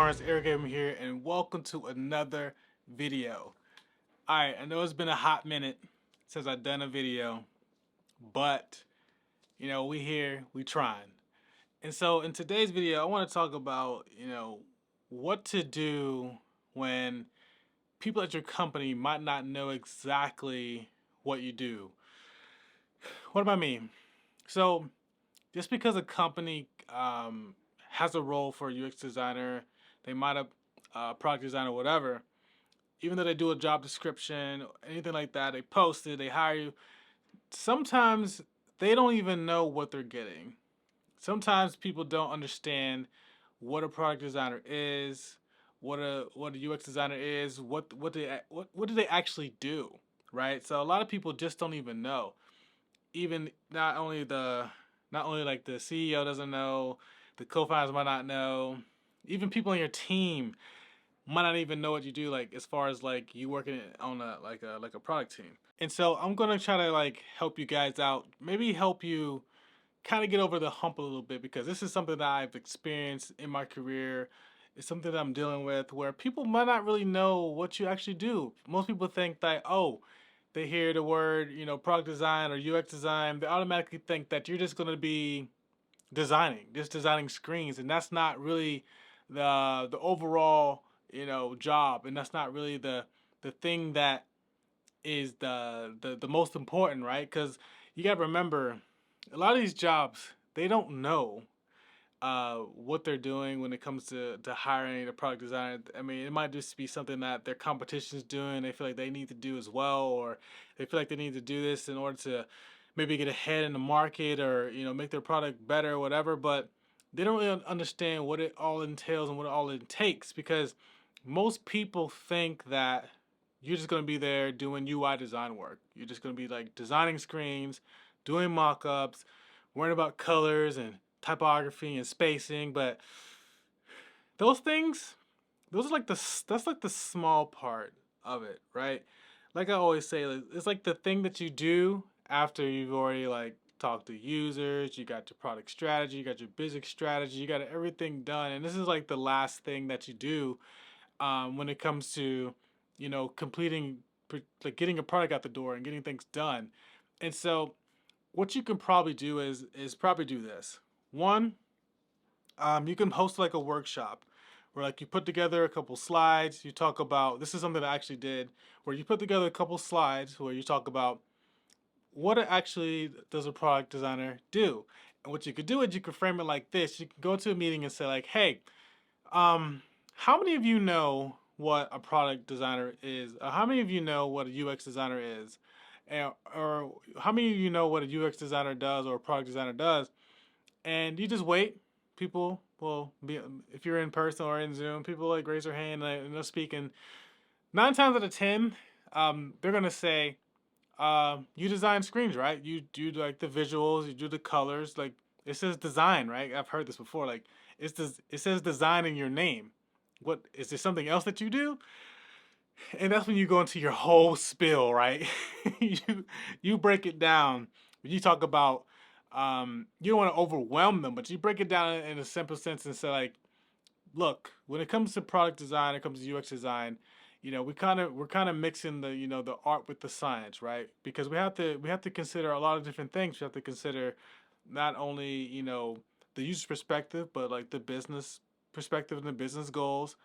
going? It's Eric Abram here, and welcome to another video. Alright, I know it's been a hot minute since I've done a video, but we here, we trying. And so in today's video, I want to talk about, what to do when people at your company might not know exactly what you do. What do I mean? So just because a company has a role for a UX designer, they might have product designer, whatever, even though they do a job description, anything like that, they post it, they hire you, sometimes they don't even know what they're getting. Sometimes people don't understand what a product designer is, what a UX designer is, what do they actually do, right? So a lot of people just don't even know. Even not only like the CEO doesn't know, the co-founders might not know, even people on your team might not even know what you do, like as far as like you working on a product team. And so I'm gonna try to like help you guys out, maybe help you kind of get over the hump a little bit, because this is something that I've experienced in my career. It's something that I'm dealing with where people might not really know what you actually do. Most people think that, oh, they hear the word, product design or UX design, they automatically think that you're just going to be just designing screens, and that's not really the overall, job, and that's not really the thing that is the most important, right? Because you got to remember, a lot of these jobs, they don't know what they're doing when it comes to hiring a product designer. I mean, it might just be something that their competition's doing. They feel like they need to do as well, or they feel like they need to do this in order to maybe get ahead in the market, or make their product better or whatever. But they don't really understand what it all entails and what it all it takes, because most people think that you're just going to be there doing UI design work. You're just going to be like designing screens, doing mock-ups, worrying about colors and typography and spacing. But those things, those are like that's like the small part of it, right? Like I always say, it's like the thing that you do after you've already like talked to users, you got your product strategy, you got your business strategy, you got everything done, and this is like the last thing that you do when it comes to completing, like getting a product out the door and getting things done. And so what you can probably do is probably do this. One, you can host like a workshop where like you put together a couple slides. You talk about, this is something I actually did, where you put together a couple slides where you talk about what actually does a product designer do. And what you could do is you could frame it like this. You can go to a meeting and say like, hey, how many of you know what a product designer is? How many of you know what a UX designer is? Or how many of you know what a UX designer does or a product designer does? And you just wait. People will be, if you're in person or in Zoom, people like raise their hand and they'll speak. And 9 times out of 10, they're gonna say, "You design screens, right? You do like the visuals, you do the colors. Like it says design, right? I've heard this before. Like it says design in your name. What is there something else that you do?" And that's when you go into your whole spiel, right? you you break it down. You talk about you don't want to overwhelm them, but you break it down in a simple sense and say like, look, when it comes to product design, it comes to UX design, we're kind of mixing the the art with the science, right? Because we have to consider a lot of different things. We have to consider not only the user perspective, but like the business perspective and the business goals.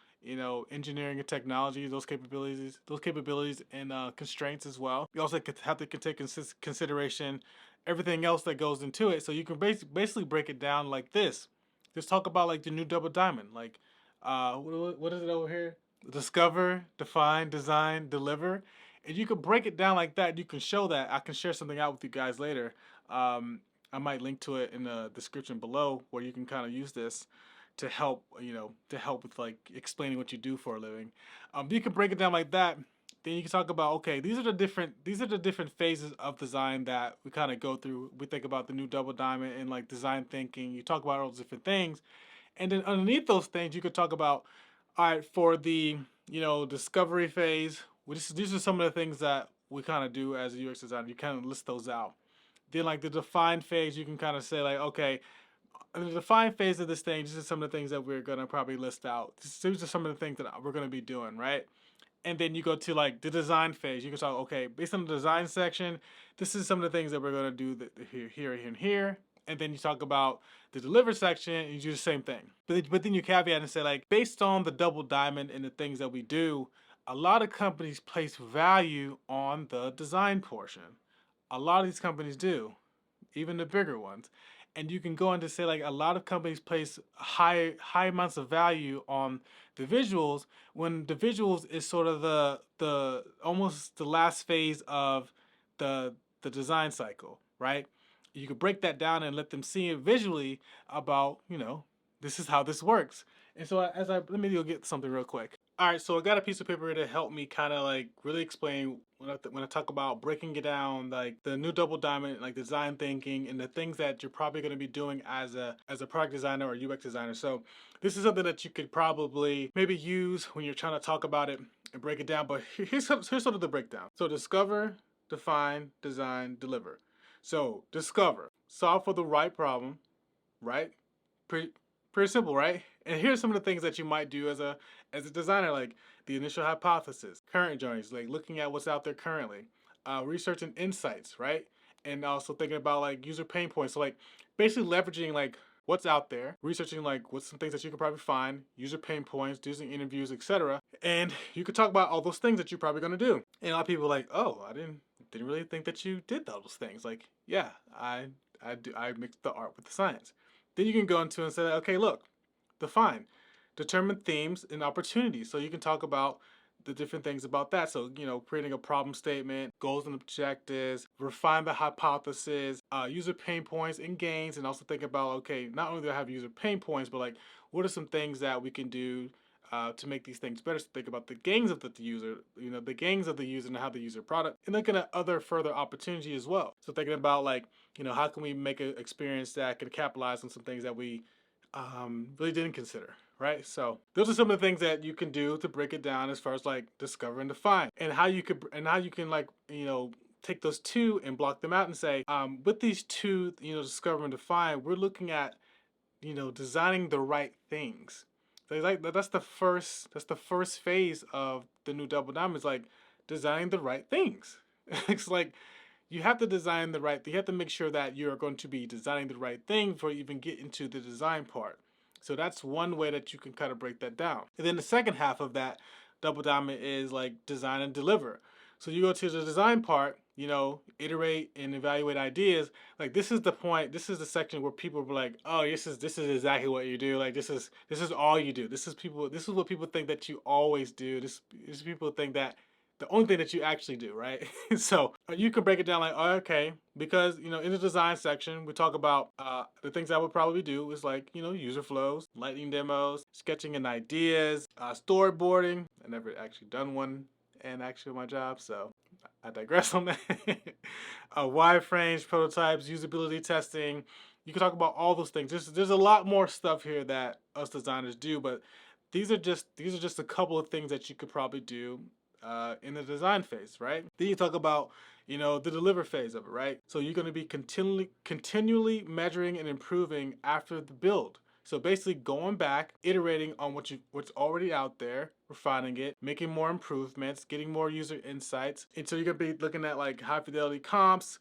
Engineering and technology, those capabilities and constraints as well. You also have to take consideration everything else that goes into it. So you can basically break it down like this. Just talk about like the new double diamond. Like, what is it over here? Discover, define, design, deliver. And you can break it down like that. You can show that. I can share something out with you guys later. I might link to it in the description below, where you can kind of use this to help, to help with like explaining what you do for a living. You can break it down like that. Then you can talk about, okay, these are the different phases of design that we kind of go through. We think about the new double diamond and like design thinking. You talk about all those different things, and then underneath those things, you could talk about, all right, for the discovery phase. These are some of the things that we kind of do as a UX designer. You kind of list those out. Then like the define phase, you can kind of say like, okay, the define phase of this thing, these are some of the things that we're gonna probably list out. These are some of the things that we're gonna be doing, right? And then you go to like the design phase. You can talk, okay, based on the design section, this is some of the things that we're gonna do here, and here. And then you talk about the deliver section, and you do the same thing. But then you caveat and say like, based on the double diamond and the things that we do, a lot of companies place value on the design portion. A lot of these companies do, even the bigger ones. And you can go on to say like a lot of companies place high amounts of value on the visuals, when the visuals is sort of the almost the last phase of the design cycle, right? You could break that down and let them see it visually about, this is how this works. And so let me go get something real quick. All right, so I got a piece of paper to help me kind of like really explain when I talk about breaking it down, like the new double diamond, like design thinking, and the things that you're probably going to be doing as a product designer or UX designer. So this is something that you could probably maybe use when you're trying to talk about it and break it down. But here's sort of the breakdown. So discover, define, design, deliver. So discover, solve for the right problem, right? Pretty simple, right? And here's some of the things that you might do as a designer, like the initial hypothesis, current journeys, like looking at what's out there currently, research and insights, right? And also thinking about like user pain points. So like basically leveraging like what's out there, researching like what's some things that you could probably find, user pain points, doing interviews, etc. And you could talk about all those things that you're probably going to do. And a lot of people are like, oh, I didn't really think that you did those things. Like, yeah, I mixed the art with the science. Then you can go into and say, okay, look, define, determine themes and opportunities. So you can talk about the different things about that. So, creating a problem statement, goals and objectives, refine the hypothesis, user pain points and gains, and also think about, okay, not only do I have user pain points, but like, what are some things that we can do to make these things better? So think about the gains of the user, the gains of the user and how they use their product, and looking at other further opportunity as well. So thinking about like, how can we make an experience that can capitalize on some things that we really didn't consider, right? So those are some of the things that you can do to break it down as far as like discover and define, and how you can like, take those two and block them out and say, with these two, discover and define, we're looking at, designing the right things. So like that's the first phase of the new double diamond, is like designing the right things. It's like you have to design the right thing. You have to make sure that you're going to be designing the right thing before you even get into the design part. So that's one way that you can kind of break that down. And then the second half of that double diamond is like design and deliver. So you go to the design part, iterate and evaluate ideas. Like this is the point. This is the section where people were like, "Oh, this is exactly what you do. Like this is all you do. This is what people think that you always do. This people think that the only thing that you actually do, right?" So you can break it down like, oh, okay, because in the design section we talk about the things I would probably do is like user flows, lightning demos, sketching and ideas, storyboarding. I never actually done one and actually my job, so I digress on that. Wireframes, prototypes, usability testing. You can talk about all those things. There's a lot more stuff here that us designers do, but these are just a couple of things that you could probably do in the design phase, right? Then you talk about the deliver phase of it, right? So you're going to be continually measuring and improving after the build. So basically going back, iterating on what's already out there, refining it, making more improvements, getting more user insights. And so you're going to be looking at like high fidelity comps,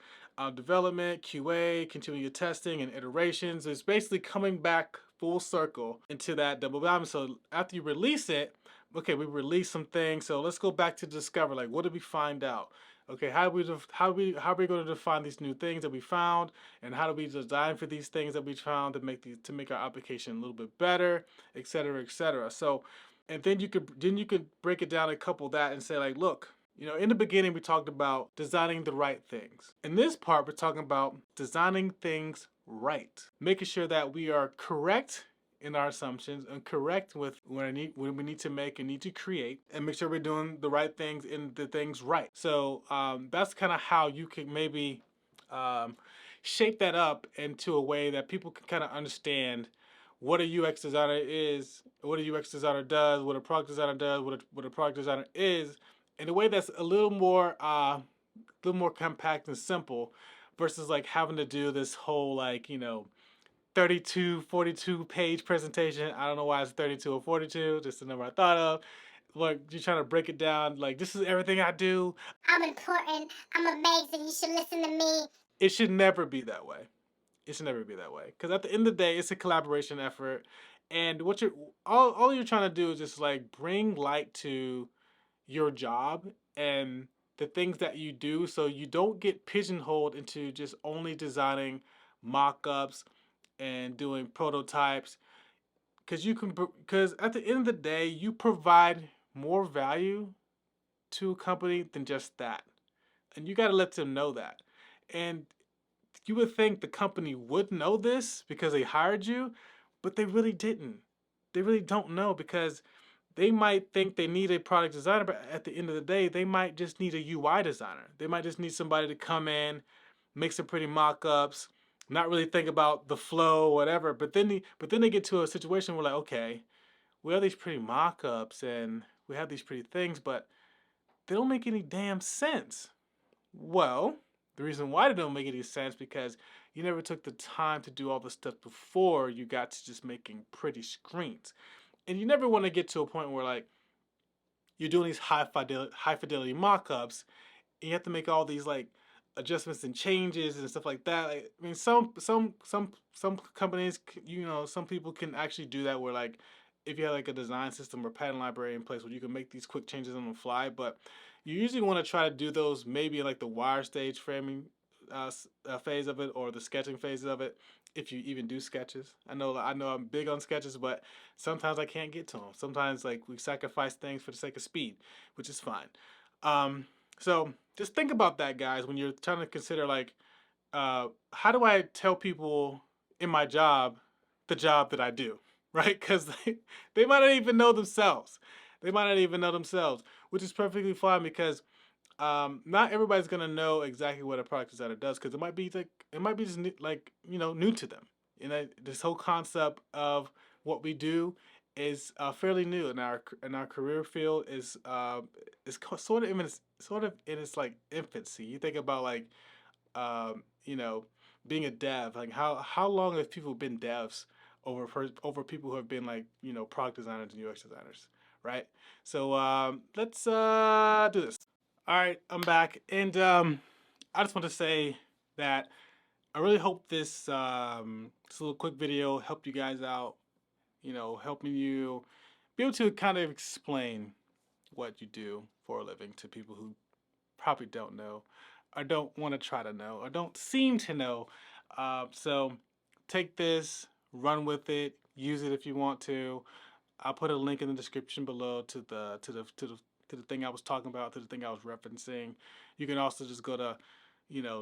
development, QA, continuing your testing and iterations. It's basically coming back full circle into that double diamond. So after you release it, okay, we released some things. So let's go back to discover. Like, what did we find out? Okay, how are we going to define these new things that we found, and how do we design for these things that we found to make our application a little bit better, et cetera, et cetera. So, and then you could break it down and couple that and say like, look, in the beginning we talked about designing the right things. In this part, we're talking about designing things right, making sure that we are correct in our assumptions and correct with when we need to make and need to create, and make sure we're doing the right things and the things right. So that's kind of how you can maybe shape that up into a way that people can kind of understand what a UX designer is, what a UX designer does, what a product designer does, what a product designer is, in a way that's a little more compact and simple, versus like having to do this whole like 32, 42 page presentation. I don't know why it's 32 or 42, just the number I thought of. Look, you're trying to break it down. Like, this is everything I do. I'm important. I'm amazing. You should listen to me. It should never be that way. It should never be that way. Because at the end of the day, it's a collaboration effort. And what you're all you're trying to do is just like bring light to your job and the things that you do so you don't get pigeonholed into just only designing mock-ups and doing prototypes because at the end of the day you provide more value to a company than just that, and you got to let them know that. And you would think the company would know this because they hired you, but they really didn't. They really don't know because they might think they need a product designer, but at the end of the day, they might just need a UI designer. They might just need somebody to come in, make some pretty mock-ups, not really think about the flow or whatever. But then they get to a situation where like, okay, we have these pretty mock-ups and we have these pretty things, but they don't make any damn sense. Well, the reason why they don't make any sense because you never took the time to do all the stuff before you got to just making pretty screens. And you never want to get to a point where like you're doing these high fidelity mock-ups and you have to make all these like adjustments and changes and stuff like that. Like, I mean, some companies, some people can actually do that. Where like, if you have like a design system or pattern library in place, where you can make these quick changes on the fly. But you usually want to try to do those maybe in like the wire stage framing phase of it or the sketching phase of it. If you even do sketches, I know I'm big on sketches, but sometimes I can't get to them. Sometimes like we sacrifice things for the sake of speed, which is fine. Um, so just think about that, guys, when you're trying to consider like, how do I tell people in my job the job that I do, right? Because they might not even know themselves. They might not even know themselves, which is perfectly fine because not everybody's gonna know exactly what a product designer does because it might be just like new to them. This whole concept of what we do is fairly new in our career field is sort of in its like infancy. You think about like um, you know being a dev, like how long have people been devs over people who have been like product designers and UX designers, right? So let's do this. All right, I'm back, and I just want to say that I really hope this little quick video helped you guys out. Helping you be able to kind of explain what you do for a living to people who probably don't know, or don't want to try to know, or don't seem to know. So take this, run with it, use it if you want to. I'll put a link in the description below to the thing I was talking about, to the thing I was referencing. You can also just go to,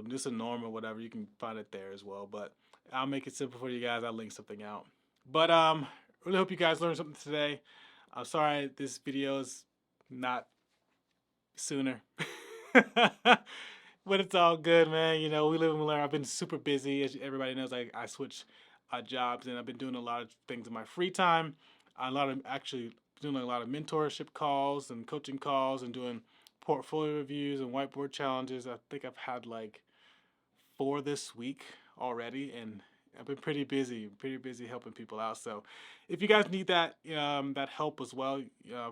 just a norm or whatever. You can find it there as well. But I'll make it simple for you guys. I'll link something out. But really hope you guys learned something today. I'm sorry this video is not sooner. But it's all good, man. We live and learn. I've been super busy. As everybody knows, I switched jobs and I've been doing a lot of things in my free time. Actually doing a lot of mentorship calls and coaching calls and doing portfolio reviews and whiteboard challenges. I think I've had like 4 this week already, and I've been pretty busy helping people out. So if you guys need that help as well,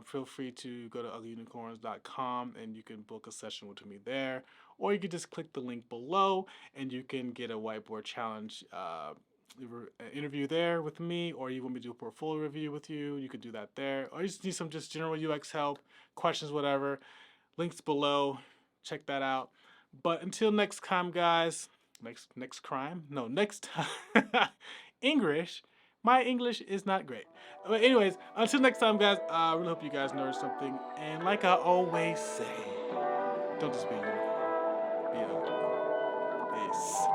feel free to go to uglyunicorns.com and you can book a session with me there, or you can just click the link below and you can get a whiteboard challenge interview there with me, or you want me to do a portfolio review with you, you could do that there. Or you just need some just general UX help, questions, whatever. Links below. Check that out. But until next time, guys. Next time. English. My English is not great. But anyways, until next time, guys. I really hope you guys learned something. And like I always say, don't just be a unicorn. Be a unicorn. Peace.